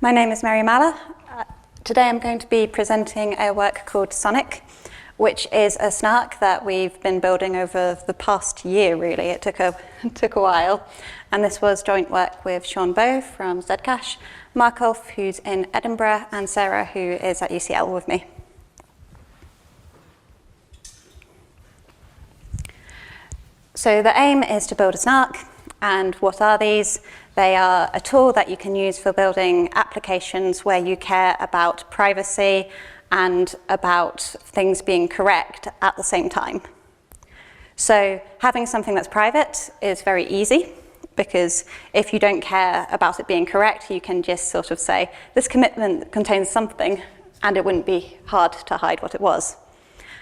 My name is Mary Maller. Today I'm going to be presenting a work called Sonic, which is a snark that we've been building over the past year, really. It took a while. And this was joint work with Sean Bowe from zk, Mark Ulf, who's in Edinburgh, and Sarah, who is at UCL with me. So the aim is to build a snark. And what are these? They are a tool that you can use for building applications where you care about privacy and about things being correct at the same time. So having something that's private is very easy, because if you don't care about it being correct, you can just sort of say, this commitment contains something, and it wouldn't be hard to hide what it was.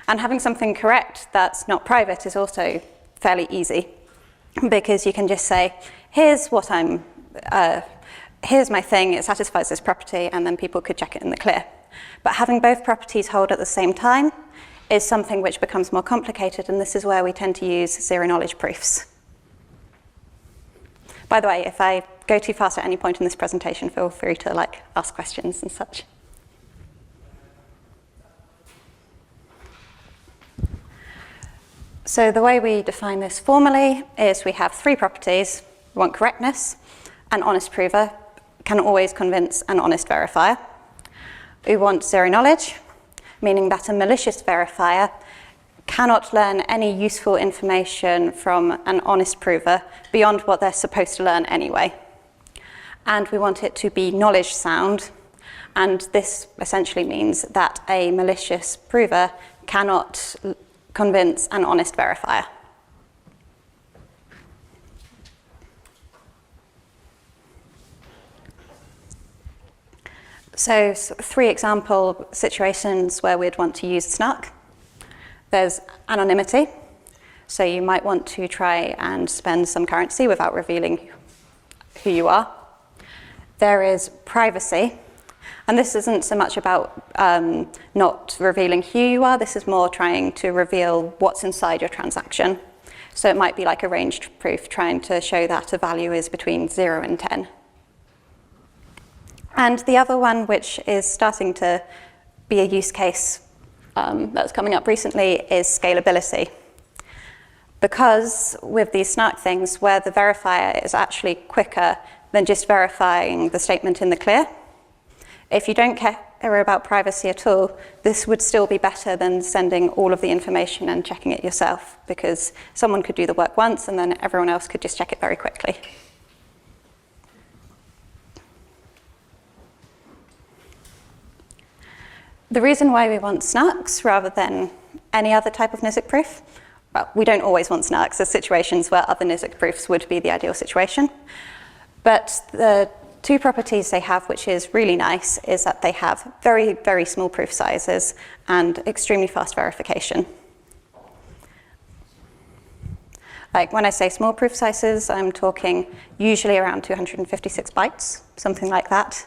And having something correct that's not private is also fairly easy, because you can just say, here's what here's my thing, it satisfies this property, and then people could check it in the clear. But having both properties hold at the same time is something which becomes more complicated, and this is where we tend to use zero-knowledge proofs. By the way, if I go too fast at any point in this presentation, feel free to ask questions and such. So the way we define this formally is we have three properties. We want correctness. An honest prover can always convince an honest verifier. We want zero knowledge, meaning that a malicious verifier cannot learn any useful information from an honest prover beyond what they're supposed to learn anyway. And we want it to be knowledge sound, and this essentially means that a malicious prover cannot convince an honest verifier. So three example situations where we'd want to use snark. There's anonymity. So you might want to try and spend some currency without revealing who you are. There is privacy. And this isn't so much about not revealing who you are. This is more trying to reveal what's inside your transaction. So it might be like a ranged proof, trying to show that a value is between 0 and 10. And the other one, which is starting to be a use case that's coming up recently, is scalability. Because with these snark things, where the verifier is actually quicker than just verifying the statement in the clear, if you don't care about privacy at all, this would still be better than sending all of the information and checking it yourself, because someone could do the work once and then everyone else could just check it very quickly. The reason why we want snarks rather than any other type of NIZK proof, well, we don't always want snarks. There's situations where other NIZK proofs would be the ideal situation. But the two properties they have, which is really nice, is that they have very, very small proof sizes and extremely fast verification. Like when I say small proof sizes, I'm talking usually around 256 bytes, something like that.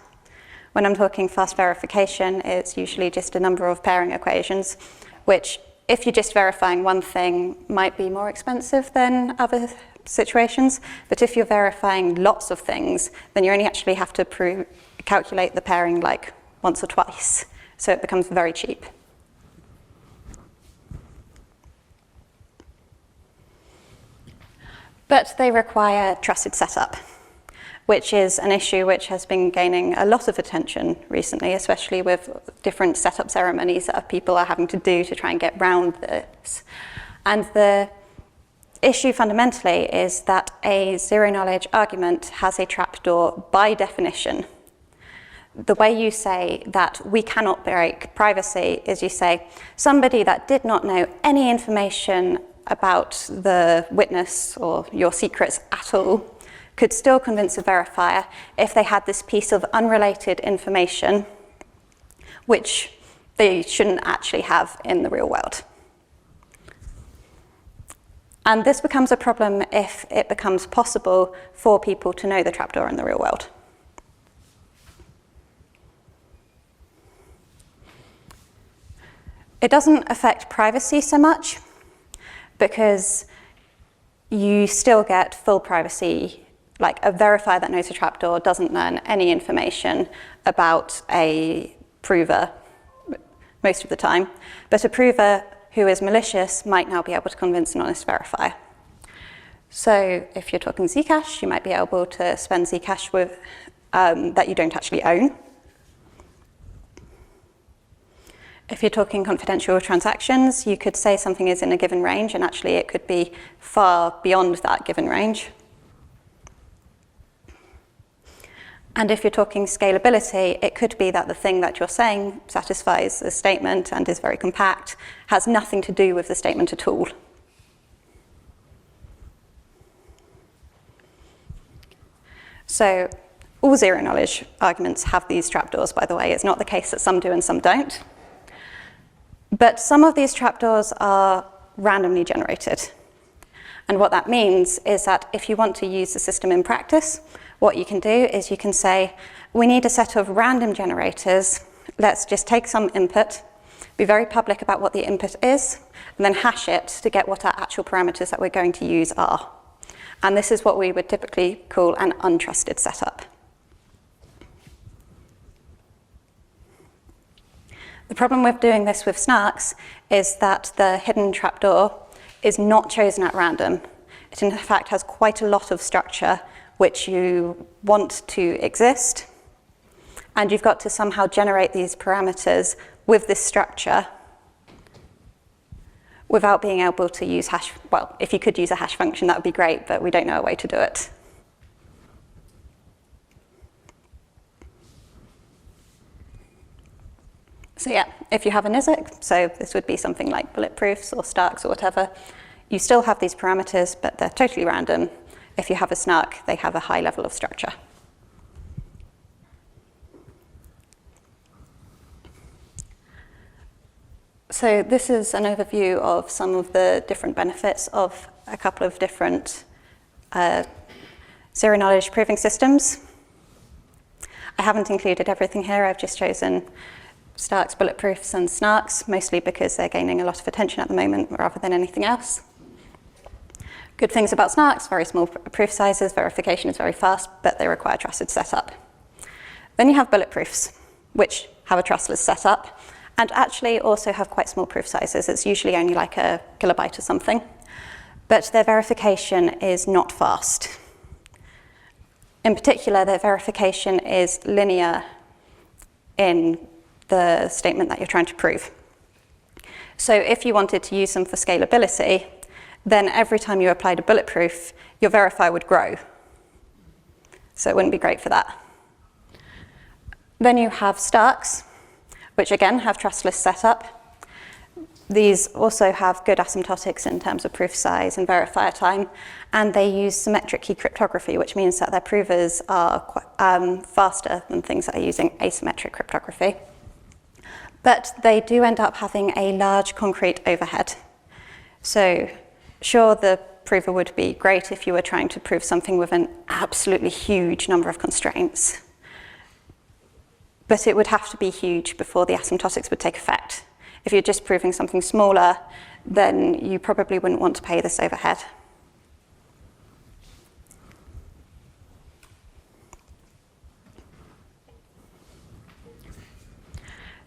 When I'm talking fast verification, it's usually just a number of pairing equations, which if you're just verifying one thing might be more expensive than other situations. But if you're verifying lots of things, then you only actually have to calculate the pairing like once or twice. So it becomes very cheap. But they require trusted setup, which is an issue which has been gaining a lot of attention recently, especially with different setup ceremonies that people are having to do to try and get around this. And the issue fundamentally is that a zero-knowledge argument has a trapdoor by definition. The way you say that we cannot break privacy is you say somebody that did not know any information about the witness or your secrets at all could still convince a verifier if they had this piece of unrelated information which they shouldn't actually have in the real world. And this becomes a problem if it becomes possible for people to know the trapdoor in the real world. It doesn't affect privacy so much, because you still get full privacy like a verifier that knows a trapdoor doesn't learn any information about a prover most of the time, but a prover who is malicious might now be able to convince an honest verifier. So if you're talking Zcash, you might be able to spend Zcash with that you don't actually own. If you're talking confidential transactions, you could say something is in a given range, and actually it could be far beyond that given range. And if you're talking scalability, it could be that the thing that you're saying satisfies a statement and is very compact, has nothing to do with the statement at all. So all zero-knowledge arguments have these trapdoors, by the way. It's not the case that some do and some don't. But some of these trapdoors are randomly generated. And what that means is that if you want to use the system in practice, what you can do is you can say, we need a set of random generators. Let's just take some input, be very public about what the input is, and then hash it to get what our actual parameters that we're going to use are. And this is what we would typically call an untrusted setup. The problem with doing this with SNARKs is that the hidden trapdoor is not chosen at random. It in fact has quite a lot of structure which you want to exist, and you've got to somehow generate these parameters with this structure without being able to use hash. Well, if you could use a hash function, that would be great, but we don't know a way to do it. So yeah, if you have a NIZK, so this would be something like bulletproofs or STARKs or whatever, you still have these parameters, but they're totally random. If you have a SNARK, they have a high level of structure. So this is an overview of some of the different benefits of a couple of different zero-knowledge proving systems. I haven't included everything here. I've just chosen STARKs, bulletproofs, and SNARKs, mostly because they're gaining a lot of attention at the moment rather than anything else. Good things about SNARKs, very small proof sizes, verification is very fast, but they require trusted setup. Then you have bulletproofs, which have a trustless setup, and actually also have quite small proof sizes. It's usually only like a kilobyte or something, but their verification is not fast. In particular, their verification is linear in the statement that you're trying to prove. So if you wanted to use them for scalability, then every time you applied a bulletproof, your verifier would grow. So it wouldn't be great for that. Then you have STARKs, which again have trustless setup. These also have good asymptotics in terms of proof size and verifier time, and they use symmetric key cryptography, which means that their provers are faster than things that are using asymmetric cryptography. But they do end up having a large concrete overhead. So sure, the prover would be great if you were trying to prove something with an absolutely huge number of constraints. But it would have to be huge before the asymptotics would take effect. If you're just proving something smaller, then you probably wouldn't want to pay this overhead.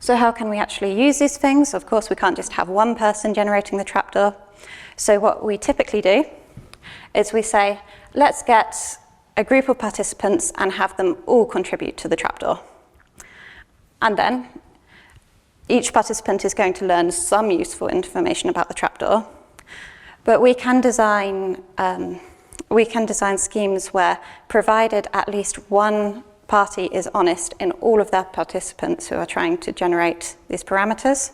So how can we actually use these things? Of course, we can't just have one person generating the trapdoor. So what we typically do is we say, let's get a group of participants and have them all contribute to the trapdoor. And then each participant is going to learn some useful information about the trapdoor. But we can design schemes where, provided at least one party is honest in all of their participants who are trying to generate these parameters,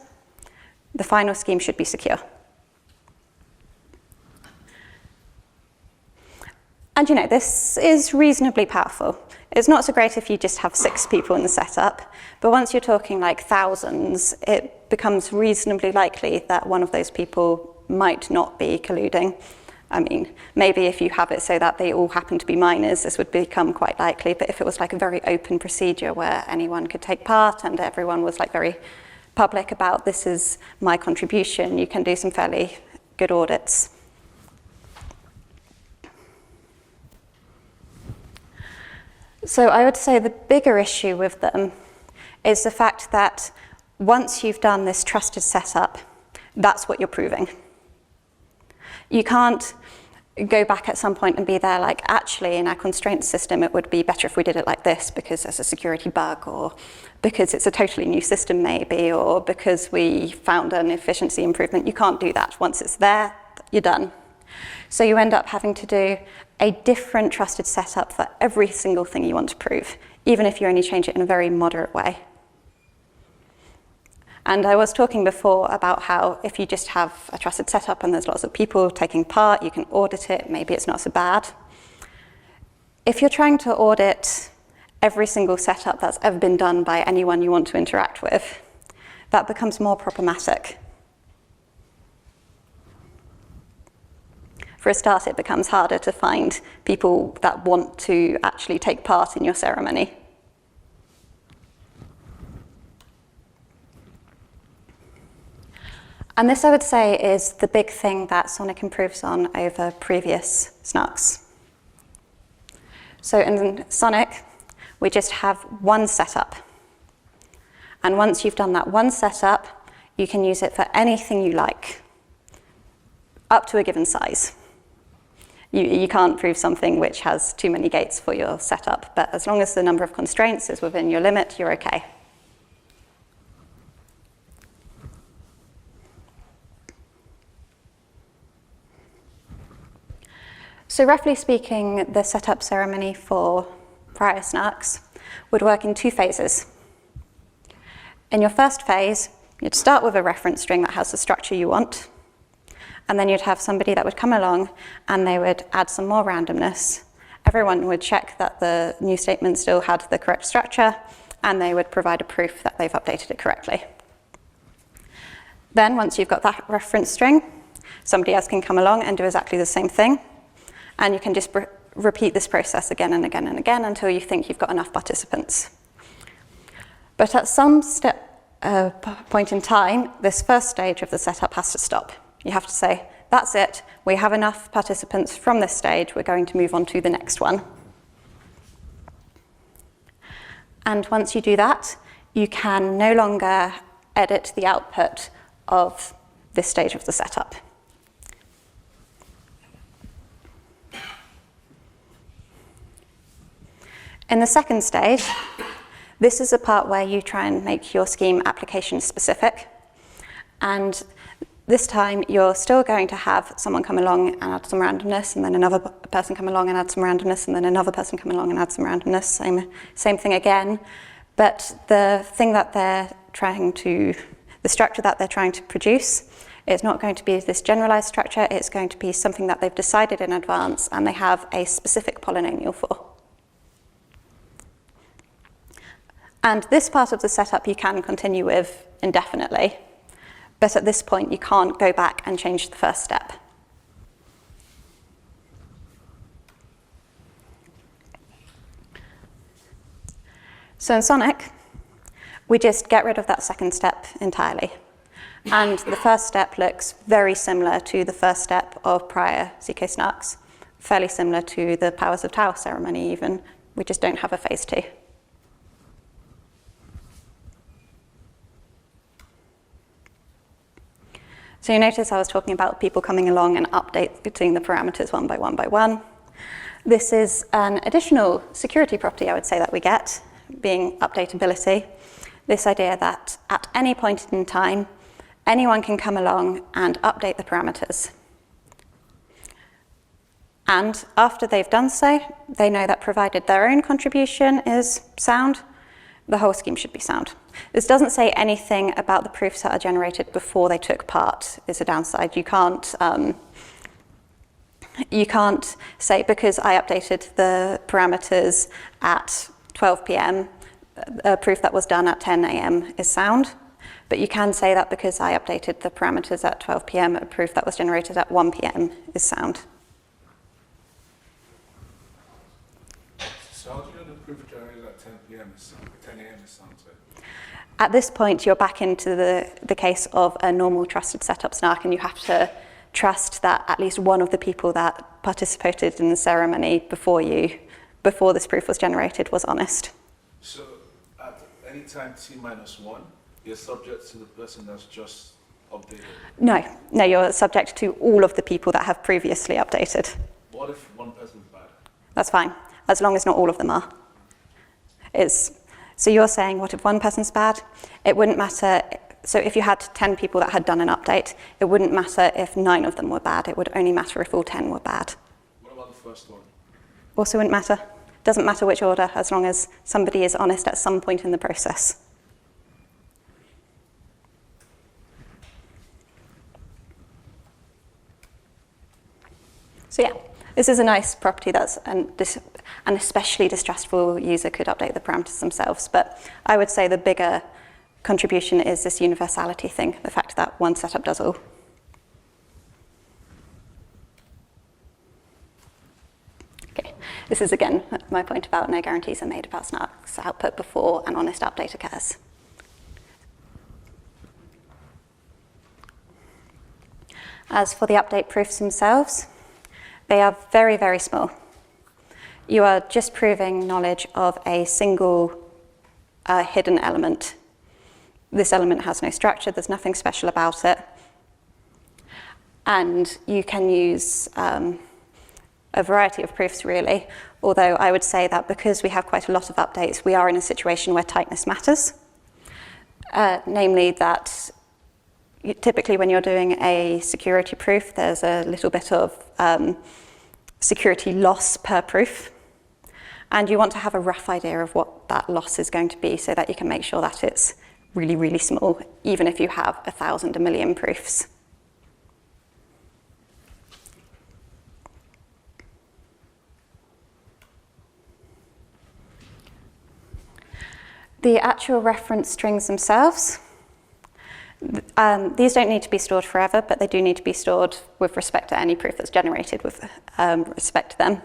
the final scheme should be secure. And you know, this is reasonably powerful. It's not so great if you just have 6 people in the setup, but once you're talking like thousands, it becomes reasonably likely that one of those people might not be colluding. I mean, maybe if you have it so that they all happen to be minors, this would become quite likely, but if it was like a very open procedure where anyone could take part and everyone was like very public about this is my contribution, you can do some fairly good audits. So I would say the bigger issue with them is the fact that once you've done this trusted setup, that's what you're proving. You can't go back at some point and be there like, actually, in our constraint system, it would be better if we did it like this because there's a security bug, or because it's a totally new system maybe, or because we found an efficiency improvement. You can't do that. Once it's there, you're done. So you end up having to do a different trusted setup for every single thing you want to prove, even if you only change it in a very moderate way. And I was talking before about how if you just have a trusted setup and there's lots of people taking part, you can audit it, maybe it's not so bad. If you're trying to audit every single setup that's ever been done by anyone you want to interact with, that becomes more problematic. For a start, it becomes harder to find people that want to actually take part in your ceremony. And this, I would say, is the big thing that Sonic improves on over previous SNARKs. So in Sonic, we just have one setup. And once you've done that one setup, you can use it for anything you like, up to a given size. You can't prove something which has too many gates for your setup, but as long as the number of constraints is within your limit, you're okay. So roughly speaking, the setup ceremony for prior SNARKs would work in two phases. In your first phase, you'd start with a reference string that has the structure you want, and then you'd have somebody that would come along and they would add some more randomness. Everyone would check that the new statement still had the correct structure, and they would provide a proof that they've updated it correctly. Then, once you've got that reference string, somebody else can come along and do exactly the same thing. And you can just repeat this process again and again and again until you think you've got enough participants. But at some point in time, this first stage of the setup has to stop. You have to say, that's it, we have enough participants from this stage, we're going to move on to the next one. And once you do that, you can no longer edit the output of this stage of the setup. In the second stage, this is the part where you try and make your scheme application specific. And this time, you're still going to have someone come along and add some randomness, and then another person come along and add some randomness, and then another person come along and add some randomness. Same thing again. But the thing that the structure that they're trying to produce is not going to be this generalized structure. It's going to be something that they've decided in advance, and they have a specific polynomial for. And this part of the setup you can continue with indefinitely, but at this point you can't go back and change the first step. So in Sonic, we just get rid of that second step entirely. And the first step looks very similar to the first step of prior zk-SNARKs, fairly similar to the Powers of Tau ceremony even. We just don't have a phase 2. So you notice I was talking about people coming along and updating the parameters one by one by one. This is an additional security property, I would say, that we get, being updatability. This idea that at any point in time, anyone can come along and update the parameters. And after they've done so, they know that provided their own contribution is sound, the whole scheme should be sound. This doesn't say anything about the proofs that are generated before they took part. Is a downside. You can't say, because I updated the parameters at 12 p.m., a proof that was done at 10 a.m. is sound. But you can say that because I updated the parameters at 12 p.m., a proof that was generated at 1 p.m. is sound. So how do you know the proof generated at 10 p.m. is sound? 10 a.m. is sound too? At this point, you're back into the case of a normal trusted setup SNARK, and you have to trust that at least one of the people that participated in the ceremony before you before this proof was generated was honest. So at any time t minus 1, you're subject to the person that's just updated? No, you're subject to all of the people that have previously updated. What if one person's bad? That's fine, as long as not all of them are. So you're saying, what if one person's bad? It wouldn't matter. So if you had 10 people that had done an update, it wouldn't matter if 9 of them were bad. It would only matter if all 10 were bad. What about the first one? Also wouldn't matter. Doesn't matter which order, as long as somebody is honest at some point in the process. So yeah, this is a nice property that's an especially distrustful user could update the parameters themselves. But I would say the bigger contribution is this universality thing, the fact that one setup does all. Okay, this is again my point about no guarantees are made about SNARKs output before an honest update occurs. As for the update proofs themselves, they are very, very small. You are just proving knowledge of a single hidden element. This element has no structure, there's nothing special about it. And you can use a variety of proofs, really, although I would say that because we have quite a lot of updates, we are in a situation where tightness matters. Namely that typically when you're doing a security proof, there's a little bit of security loss per proof. And you want to have a rough idea of what that loss is going to be so that you can make sure that it's really, really small, even if you have 1,000, 1,000,000 proofs. The actual reference strings themselves, these don't need to be stored forever, but they do need to be stored with respect to any proof that's generated with respect to them.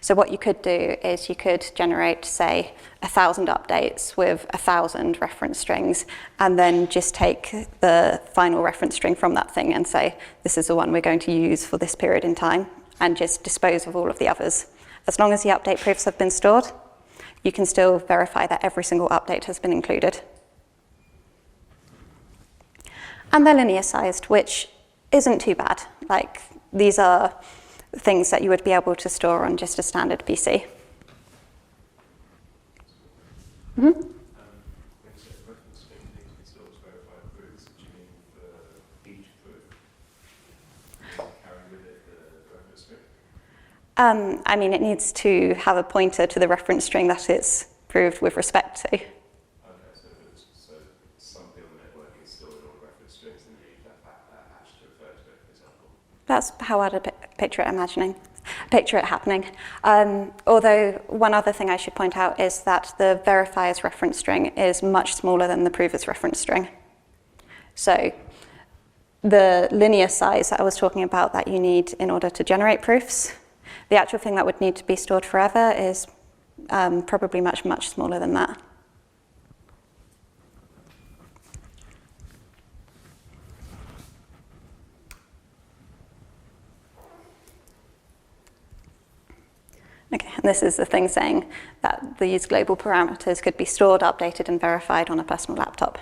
So what you could do is you could generate, say, 1,000 updates with 1,000 reference strings, and then just take the final reference string from that thing and say, this is the one we're going to use for this period in time, and just dispose of all of the others. As long as the update proofs have been stored, you can still verify that every single update has been included. And they're linear sized, which isn't too bad. Like, these are things that you would be able to store on just a standard PC. Mm-hmm. When you say reference string needs to be stored as verified proofs, do you mean for each proof? Carry with it the reference string? I mean, it needs to have a pointer to the reference string that it's proved with respect to. Okay, so something on the network is stored on reference strings and you need that hash to refer to it, for example. That's how I'd picture it happening. Although one other thing I should point out is that the verifier's reference string is much smaller than the prover's reference string. So the linear size that I was talking about that you need in order to generate proofs, the actual thing that would need to be stored forever is probably much, much smaller than that. Okay, and this is the thing saying that these global parameters could be stored, updated, and verified on a personal laptop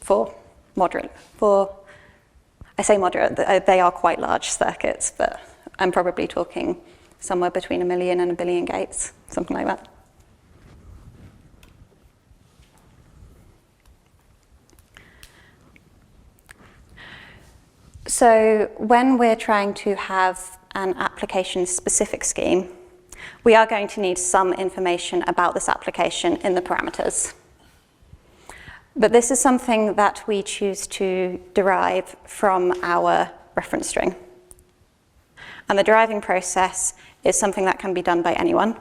for moderate. I say moderate, they are quite large circuits, but I'm probably talking somewhere between 1 million and 1 billion gates, something like that. So when we're trying to have an application-specific scheme, we are going to need some information about this application in the parameters. But this is something that we choose to derive from our reference string. And the deriving process is something that can be done by anyone.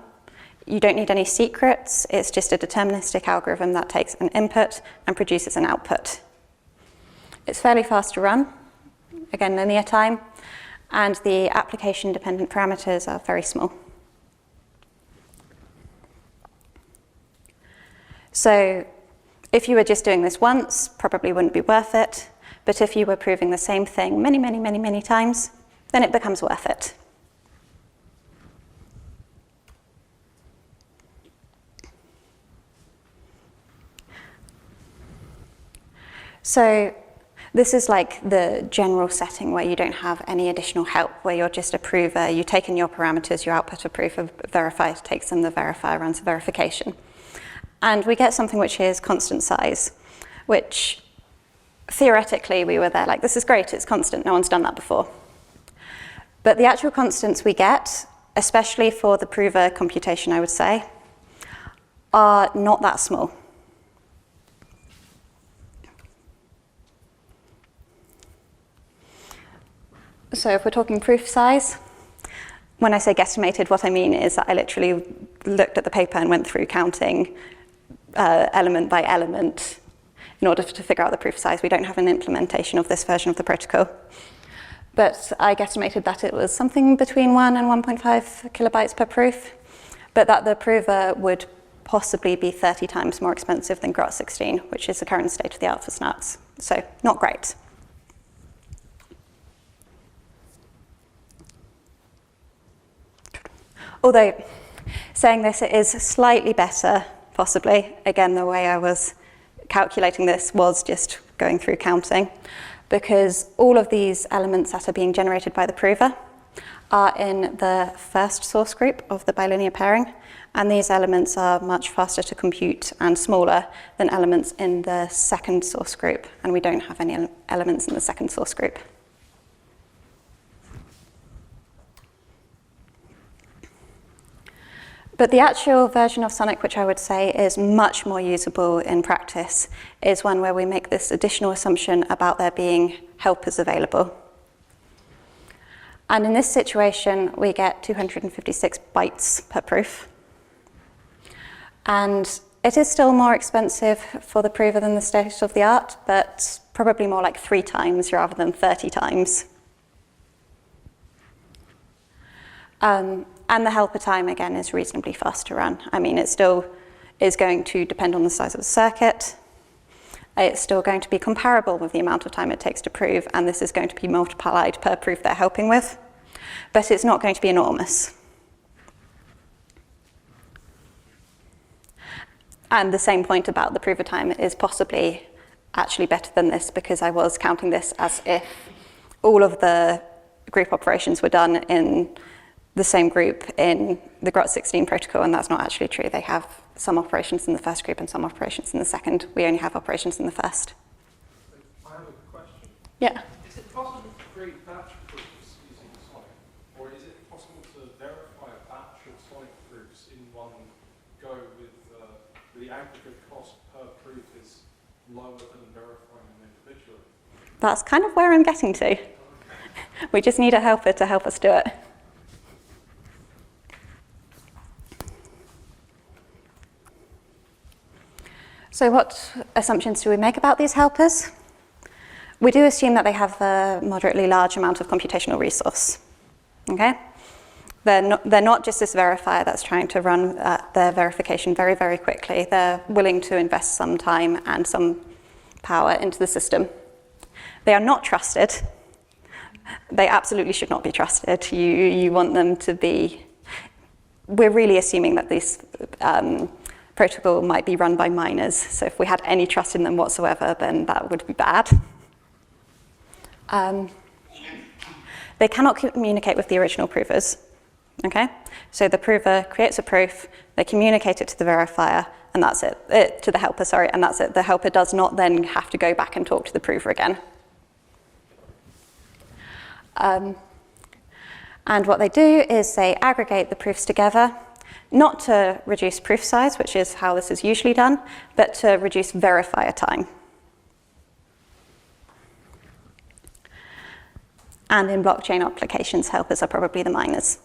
You don't need any secrets. It's just a deterministic algorithm that takes an input and produces an output. It's fairly fast to run, again, linear time, and the application-dependent parameters are very small. So if you were just doing this once, probably wouldn't be worth it. But if you were proving the same thing many, many, many, many times, then it becomes worth it. So this is like the general setting where you don't have any additional help, where you're just a prover, you take in your parameters, you output a proof, a verifier takes them, the verifier runs a verification. And we get something which is constant size, which theoretically we were there like, this is great, it's constant, no one's done that before. But the actual constants we get, especially for the prover computation, I would say, are not that small. So if we're talking proof size, when I say guesstimated, what I mean is that I literally looked at the paper and went through counting element by element in order to figure out the proof size. We don't have an implementation of this version of the protocol. But I guesstimated that it was something between 1 and 1.5 kilobytes per proof, but that the prover would possibly be 30 times more expensive than Grot16, which is the current state of the art for SNARKs. So not great. Although, saying this, it is slightly better, possibly. Again, the way I was calculating this was just going through counting, because all of these elements that are being generated by the prover are in the first source group of the bilinear pairing, and these elements are much faster to compute and smaller than elements in the second source group, and we don't have any elements in the second source group. But the actual version of Sonic, which I would say is much more usable in practice, is one where we make this additional assumption about there being helpers available. And in this situation, we get 256 bytes per proof. And it is still more expensive for the prover than the state of the art, but probably more like 3 times rather than 30 times. And the helper time, again, is reasonably fast to run. I mean, it still is going to depend on the size of the circuit. It's still going to be comparable with the amount of time it takes to prove, and this is going to be multiplied per proof they're helping with. But it's not going to be enormous. And the same point about the prover time is possibly actually better than this, because I was counting this as if all of the group operations were done in the same group in the Grot16 protocol, and that's not actually true. They have some operations in the first group and some operations in the second. We only have operations in the first. I have a question. Yeah. Is it possible to create batch proofs using Sonic? Or is it possible to verify a batch of Sonic proofs in one go with the aggregate cost per proof is lower than verifying them individually? That's kind of where I'm getting to. We just need a helper to help us do it. So what assumptions do we make about these helpers? We do assume that they have a moderately large amount of computational resource. Okay? They're not just this verifier that's trying to run their verification very, very quickly. They're willing to invest some time and some power into the system. They are not trusted. They absolutely should not be trusted. You want them to be... We're really assuming that these protocol might be run by miners. So if we had any trust in them whatsoever, then that would be bad. They cannot communicate with the original provers. Okay? So the prover creates a proof, they communicate it to the verifier, and that's it. To the helper, sorry, and that's it. The helper does not then have to go back and talk to the prover again. And what they do is they aggregate the proofs together, not to reduce proof size, which is how this is usually done, but to reduce verifier time. And in blockchain applications, helpers are probably the miners.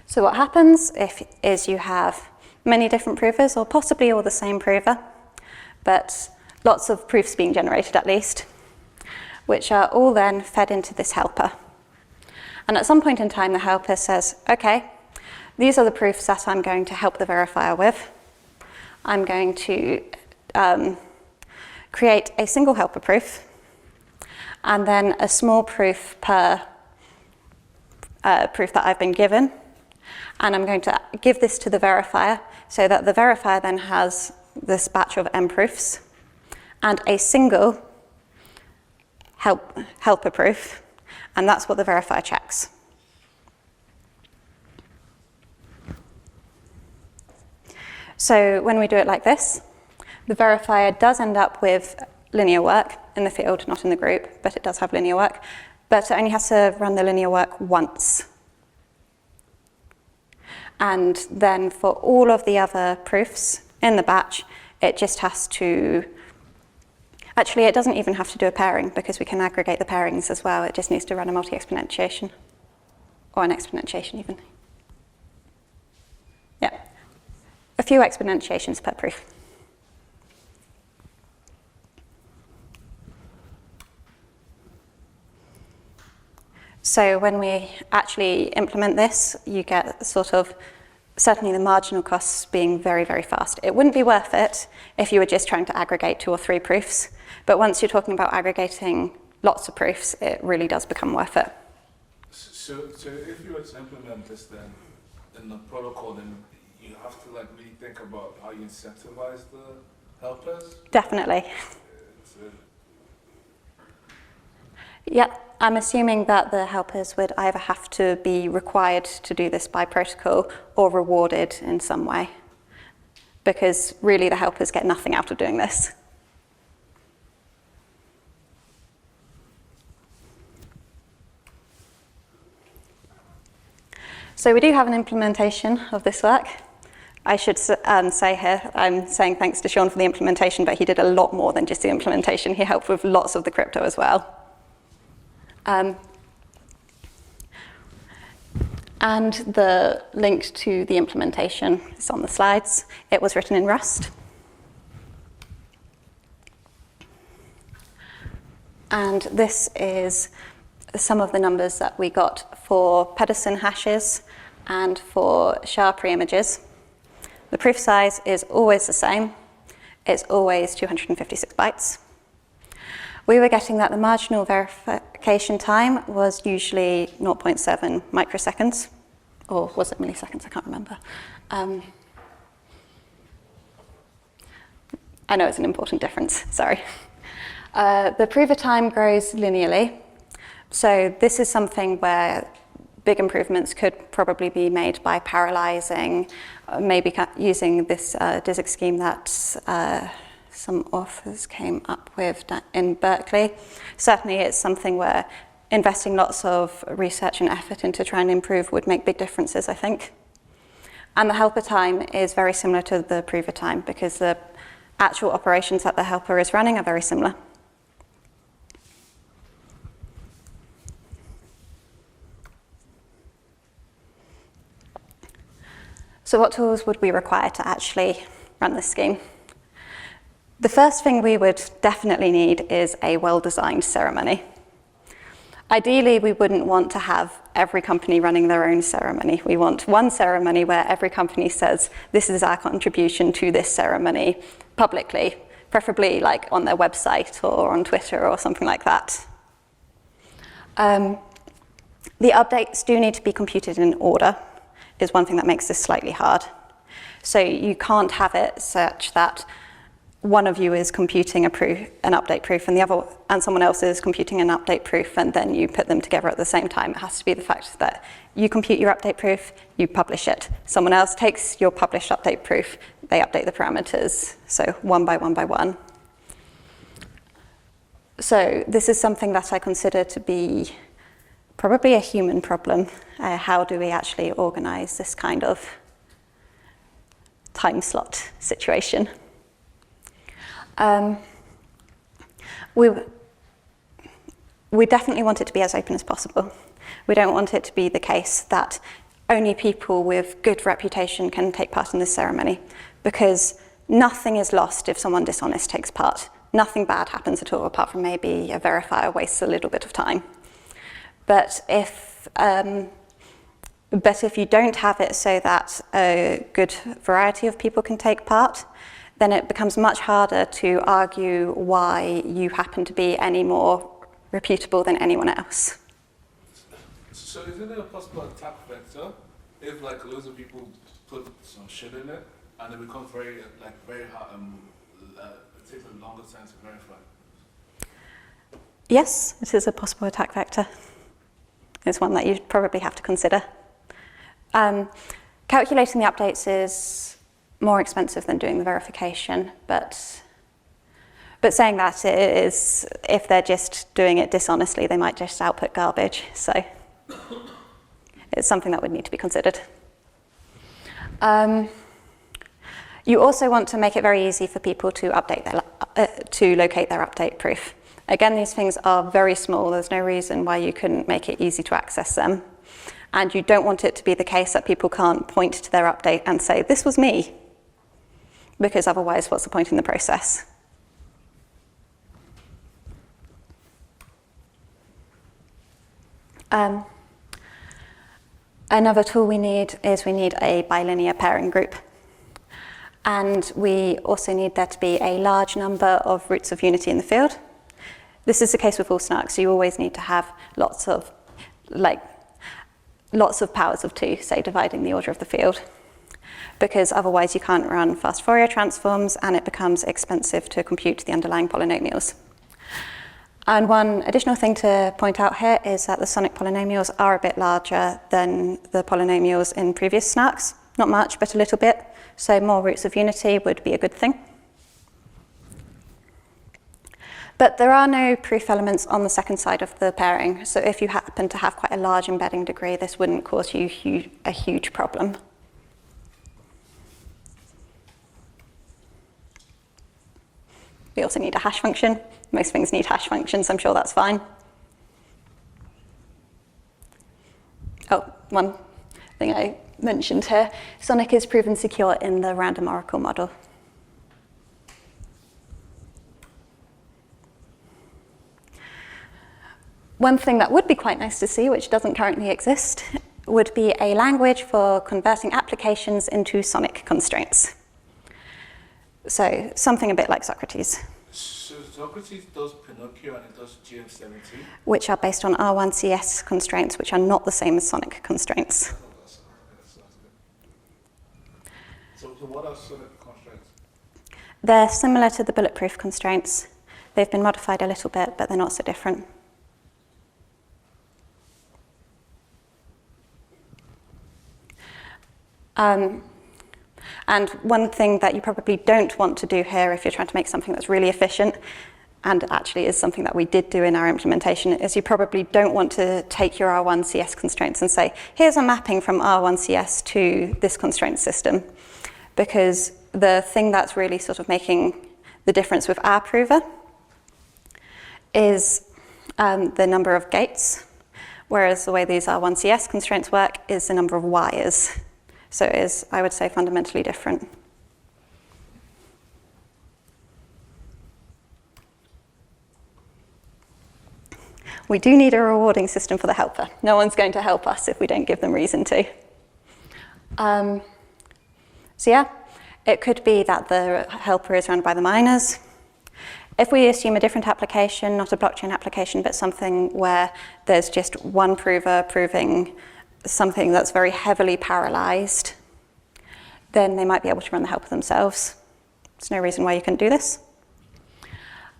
So what happens is you have many different provers, or possibly all the same prover, but lots of proofs being generated at least, which are all then fed into this helper. And at some point in time, the helper says, okay, these are the proofs that I'm going to help the verifier with. I'm going to create a single helper proof, and then a small proof per proof that I've been given, And I'm going to give this to the verifier so that the verifier then has this batch of M proofs and a single helper proof, and that's what the verifier checks. So when we do it like this, the verifier does end up with linear work in the field, not in the group, but it does have linear work, but it only has to run the linear work once. And then for all of the other proofs in the batch, it just has to, actually it doesn't even have to do a pairing because we can aggregate the pairings as well. It just needs to run a multi-exponentiation, or an exponentiation even. Yeah, a few exponentiations per proof. So when we actually implement this, you get sort of certainly the marginal costs being very, very fast. It wouldn't be worth it if you were just trying to aggregate 2 or 3 proofs, but once you're talking about aggregating lots of proofs, it really does become worth it. So if you were to implement this then in the protocol, then you have to like really think about how you incentivize the helpers? Definitely. Yeah, I'm assuming that the helpers would either have to be required to do this by protocol or rewarded in some way, because really the helpers get nothing out of doing this. So we do have an implementation of this work. I should say here, I'm saying thanks to Sean for the implementation, but he did a lot more than just the implementation. He helped with lots of the crypto as well. And the link to the implementation is on the slides. It was written in Rust. And this is some of the numbers that we got for Pedersen hashes and for SHA pre-images. The proof size is always the same. It's always 256 bytes. We were getting that the marginal verification time was usually 0.7 microseconds, or was it milliseconds? I can't remember. I know it's an important difference, sorry. The prover time grows linearly. So this is something where big improvements could probably be made by parallelizing, maybe using this DISC scheme that some authors came up with in Berkeley. Certainly it's something where investing lots of research and effort into trying to improve would make big differences, I think. And the helper time is very similar to the prover time because the actual operations that the helper is running are very similar. So what tools would we require to actually run this scheme? The first thing we would definitely need is a well-designed ceremony. Ideally, we wouldn't want to have every company running their own ceremony. We want one ceremony where every company says, this is our contribution to this ceremony publicly, preferably like on their website or on Twitter or something like that. The updates do need to be computed in order, is one thing that makes this slightly hard. So you can't have it such that one of you is computing an update proof and someone else is computing an update proof and then you put them together at the same time. It has to be the fact that you compute your update proof, you publish it. Someone else takes your published update proof, they update the parameters. So one by one by one. So this is something that I consider to be probably a human problem. How do we actually organize this kind of time slot situation? We definitely want it to be as open as possible. We don't want it to be the case that only people with good reputation can take part in this ceremony, because nothing is lost if someone dishonest takes part. Nothing bad happens at all, apart from maybe a verifier wastes a little bit of time. But if you don't have it so that a good variety of people can take part, then it becomes much harder to argue why you happen to be any more reputable than anyone else. So isn't it a possible attack vector if like loads of people put some shit in it, and it becomes very hard, it takes a longer time to verify. Yes, it is a possible attack vector. It's one that you probably have to consider. Calculating the updates is more expensive than doing the verification, but saying that, it is, if they're just doing it dishonestly, they might just output garbage. So it's something that would need to be considered. You also want to make it very easy for people to update to locate their update proof. Again, these things are very small. There's no reason why you couldn't make it easy to access them. And you don't want it to be the case that people can't point to their update and say, this was me, because otherwise, what's the point in the process? Another tool we need a bilinear pairing group. And we also need there to be a large number of roots of unity in the field. This is the case with all SNARKs, so you always need to have lots of powers of 2, say dividing the order of the field, because otherwise you can't run fast Fourier transforms and it becomes expensive to compute the underlying polynomials. And one additional thing to point out here is that the sonic polynomials are a bit larger than the polynomials in previous SNARKs. Not much, but a little bit. So more roots of unity would be a good thing. But there are no proof elements on the second side of the pairing. So if you happen to have quite a large embedding degree, this wouldn't cause you a huge problem. We also need a hash function. Most things need hash functions, I'm sure that's fine. Oh, one thing I mentioned here, Sonic is proven secure in the random oracle model. One thing that would be quite nice to see, which doesn't currently exist, would be a language for converting applications into Sonic constraints. So something a bit like Socrates. So Socrates does Pinocchio and it does GM17? Which are based on R1CS constraints, which are not the same as Sonic constraints. So what are Sonic constraints? They're similar to the bulletproof constraints. They've been modified a little bit, but they're not so different. And one thing that you probably don't want to do here if you're trying to make something that's really efficient, and actually is something that we did do in our implementation, is you probably don't want to take your R1CS constraints and say, here's a mapping from R1CS to this constraint system. Because the thing that's really sort of making the difference with our prover is the number of gates, whereas the way these R1CS constraints work is the number of wires. So it is, I would say, fundamentally different. We do need a rewarding system for the helper. No one's going to help us if we don't give them reason to. So yeah, it could be that the helper is run by the miners. If we assume a different application, not a blockchain application, but something where there's just one prover proving something that's very heavily parallelized, then they might be able to run the helper themselves. There's no reason why you couldn't do this.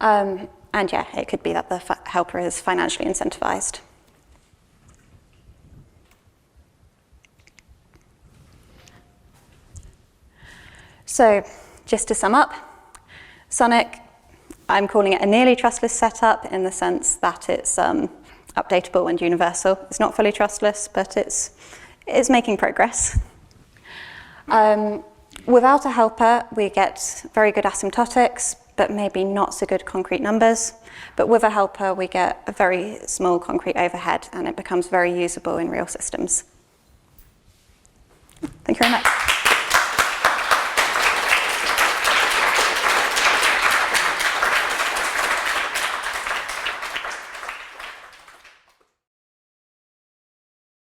And yeah, it could be that the helper is financially incentivized. So just to sum up, Sonic, I'm calling it a nearly trustless setup in the sense that it's updatable and universal. It's not fully trustless, but it's making progress. Without a helper, we get very good asymptotics, but maybe not so good concrete numbers. But with a helper, we get a very small concrete overhead, and it becomes very usable in real systems. Thank you very much.